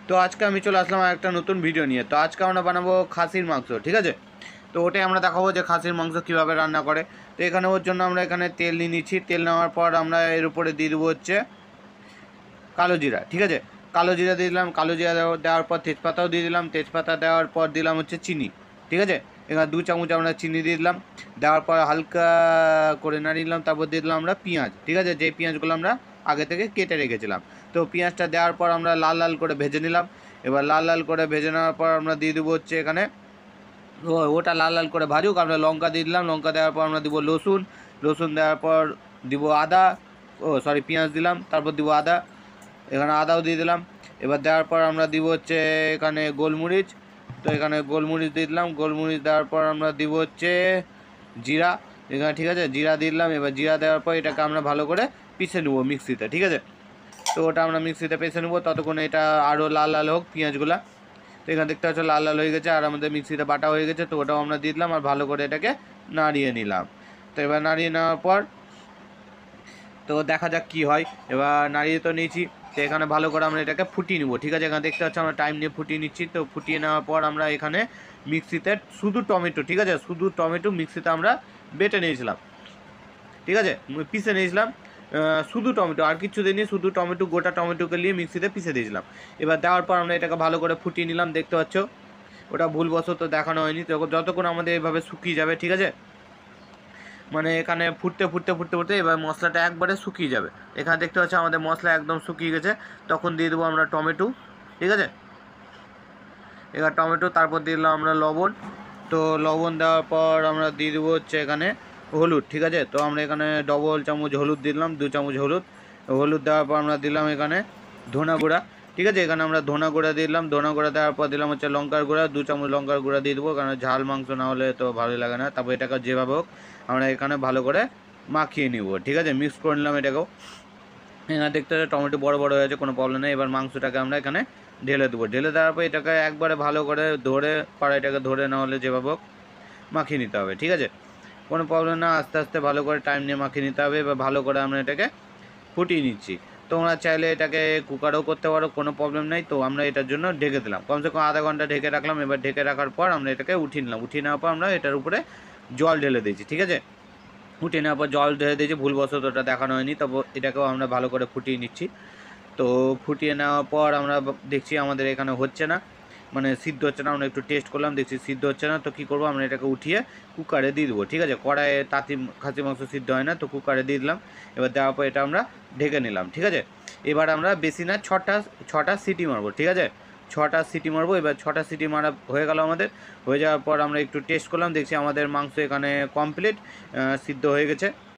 তো আজকে আমি চলে আসলাম একটা নতুন ভিডিও নিয়ে। তো আজকে আমরা বানাবো খাসির মাংস, ঠিক আছে। তো ওটাই আমরা দেখাবো যে খাসির মাংস কীভাবে রান্না করে। তো এখানে ওর জন্য আমরা এখানে তেল নিয়ে নিচ্ছি। তেল নেওয়ার পর আমরা এর উপরে দিয়ে দেবো হচ্ছে কালো জিরা, ঠিক আছে। কালো জিরা দিয়ে দিলাম, কালো জিরা দেওয়ার পর তেজপাতাও দিয়ে দিলাম, তেজপাতা দেওয়ার পর দিলাম হচ্ছে চিনি, ঠিক আছে। এখানে 2 চামচ আমরা চিনি দিয়ে দিলাম। দেওয়ার পর হালকা করে নাড়িয়ে দিলাম, তারপর দিয়ে দিলাম আমরা পেঁয়াজ, ঠিক আছে, যে পেঁয়াজগুলো আমরা আগে থেকে কেটে রেখেছিলাম। তো পেঁয়াজটা দেওয়ার পর আমরা লাল লাল করে ভেজে নিলাম। এবার লাল লাল করে ভেজে নেওয়ার পর আমরা দিয়ে দেবো হচ্ছে এখানে ওটা লাল লাল করে ভাজুক। আমরা লঙ্কা দিয়ে দিলাম, লঙ্কা দেওয়ার পর আমরা দিব রসুন, রসুন দেওয়ার পর দিব আদা, পেঁয়াজ দিলাম, তারপর দিব আদা, এখানে আদাও দিয়ে দিলাম। এবার দেওয়ার পর আমরা দিব হচ্ছে এখানে গোলমরিচ। তো এখানে গোলমরিচ দিয়ে দিলাম, গোলমরিচ দেওয়ার পর আমরা দিব হচ্ছে জিরা, এখানে ঠিক আছে, জিরা দিয়ে দিলাম। এবার জিরা দেওয়ার পর এটাকে আমরা ভালো করে পিষে নেবো মিক্সিতে, ঠিক আছে। তো ওটা আমরা মিক্সিতে পিষে নেবো, ততক্ষণে এটা আরও লাল লাল হোক পেঁয়াজগুলা। তো এখানে দেখতে পাচ্ছ লাল লাল হয়ে গেছে আর আমাদের মিক্সিতে বাটা হয়ে গেছে। তো ওটাও আমরা দিয়ে দিলাম আর ভালো করে এটাকে নাড়িয়ে নিলাম। তো এবার নাড়িয়ে নেওয়ার পর তো দেখা যাক কী হয়। এবার নাড়িয়ে তো নিয়েছি, তো এখানে ভালো করে আমরা এটাকে ফুটিয়ে নেবো, ঠিক আছে। এখানে দেখতে পাচ্ছি আমরা টাইম নিয়ে ফুটিয়ে নিচ্ছি। তো ফুটিয়ে নেওয়ার পর আমরা এখানে মিক্সিতে শুধু টমেটো, ঠিক আছে, শুধু টমেটো মিক্সিতে আমরা বেটে নিয়েছিলাম, ঠিক আছে, পিষে নিয়েছিলাম। শুধু টমেটো, আর কিছু দিনই, শুধু টমেটো, গোটা টমেটোকে নিয়ে মিক্সিতে পিষে দিয়েছিলাম। এবার দেওয়ার পর আমরা এটাকে ভালো করে ফুটিয়ে নিলাম, দেখতে পাচ্ছ ওটা ভুলবশত দেখানো হয়নি। তো যতক্ষণ আমাদের এইভাবে শুকিয়ে যাবে, ঠিক আছে, মানে এখানে ফুটতে ফুটতে ফুটতে ফুটতে এবার মশলাটা একবারে শুকিয়ে যাবে। এখানে দেখতে পাচ্ছি আমাদের মশলা একদম শুকিয়ে গেছে। তখন দিয়ে দেবো আমরা টমেটো, ঠিক আছে। এবার টমেটো, তারপর দিয়ে দিলাম আমরা লবণ। তো লবণ দেওয়ার পর আমরা দিয়ে দেবো হচ্ছে এখানে হলুদ, ঠিক আছে। তো আমরা এখানে ডবল চামচ হলুদ দিলাম, 2 চামচ হলুদ। হলুদ দেওয়ার পর আমরা দিলাম এখানে ধনা গুঁড়া, ঠিক আছে। এখানে আমরা ধনা গুঁড়া দিলাম, ধনা গুঁড়া দেওয়ার পর দিলাম হচ্ছে লঙ্কার গুঁড়া, 2 চামচ লঙ্কার গুঁড়া দিয়ে দেবো, কারণ ঝাল মাংস না হলে তো ভালোই লাগে না। তারপর এটাকে যেভাবে হোক আমরা এখানে ভালো করে মাখিয়ে নিব, ঠিক আছে, মিক্স করে নিলাম এটাকেও। এখানে দেখতে হবে টমেটো বড় বড় হয়েছে, কোনো প্রবলেম নেই। এবার মাংসটাকে আমরা এখানে ঢেলে দেবো, ঢেলে দেওয়ার পর এটাকে একবারে ভালো করে ধরে, কড়াইটাকে ধরে না হলে যেভাবে হোক মাখিয়ে নিতে হবে, ঠিক আছে, কোনো প্রবলেম না। আস্তে আস্তে ভালো করে টাইম নিয়ে মাখিয়ে নিতে হবে। এবার ভালো করে আমরা এটাকে ফুটিয়ে নিচ্ছি। তোমরা চাইলে এটাকে কুকারেও করতে পারো, কোনো প্রবলেম নেই। তো আমরা এটার জন্য ঢেকে দিলাম, কমসে কম আধা ঘন্টা ঢেকে রাখলাম। এবার ঢেকে রাখার পর আমরা এটাকে উঠিয়ে নিলাম, উঠিয়ে নেওয়ার পর আমরা এটার উপরে জল ঢেলে দিয়েছি, ঠিক আছে। ফুটিয়ে নেওয়ার পর জল ঢেলে দিয়েছি, ভুলবশত ওটা দেখানো হয়নি। তবে এটাকেও আমরা ভালো করে ফুটিয়ে নিচ্ছি। তো ফুটিয়ে নেওয়ার পর আমরা দেখছি আমাদের এখানে হচ্ছে না, মানে সিদ্ধ হচ্ছে না। আমরা একটু টেস্ট করলাম, দেখছি সিদ্ধ হচ্ছে না। তো কী করবো, আমরা এটাকে উঠিয়ে কুকারে দিয়ে দেবো, ঠিক আছে। কড়াইয়ে তাঁতি খাসি মাংস সিদ্ধ হয় না, তো কুকারে দিয়ে দিলাম। এবার দেওয়ার পর এটা আমরা ঢেকে নিলাম, ঠিক আছে। এবার আমরা বেশি না 6টা সিটি মারবো, ঠিক আছে, 6টা সিটি মারবো। এবার 6টা সিটি মারা হয়ে গেল আমাদের। হয়ে যাওয়ার পর আমরা একটু টেস্ট করলাম, দেখছি আমাদের মাংস এখানে কমপ্লিট সিদ্ধ হয়ে গেছে।